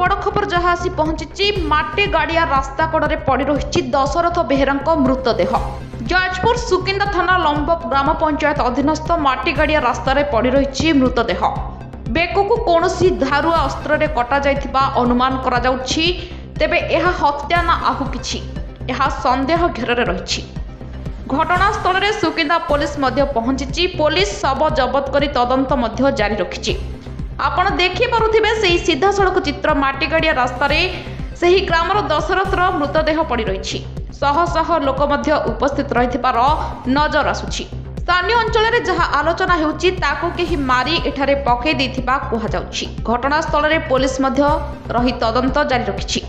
बड़ खबर जहाँ आसी पहुंची माटी गाड़िया रास्ता कड़े पड़ रही दशरथ बेहेरा मृतदेह। जजपुर सुकिंदा थाना लंब ग्राम पंचायत अधीनस्थ माटी गाड़िया रास्तार पड़ रही मृतदेह। बेकू कौन धारुआ अस्त्र कटा जाइथिबा अनुमान करा जाउछि, तेबे यह हत्या ना आहु किछि यह संदेह घेर रही। घटनास्थल में सुकिंदा पुलिस पहुंची पुलिस शव जबत कर तदंत जारी रखी। आपण देखि पारुथिबे सेही सीधा सड़क चित्र माटीगाड़िया रास्तार से ग्रामर दशरथर मृतदेह पड़ रही। शह शह लोक उपस्थित रहिथिबार नजर आसुछि। स्थानीय अंचल में जहाँ आलोचना हेउछि ताकू केही मारी एठारे पकई देथिबा कुहा जाउछि। घटनास्थल में पुलिस रही तदंत जारी रखिछि।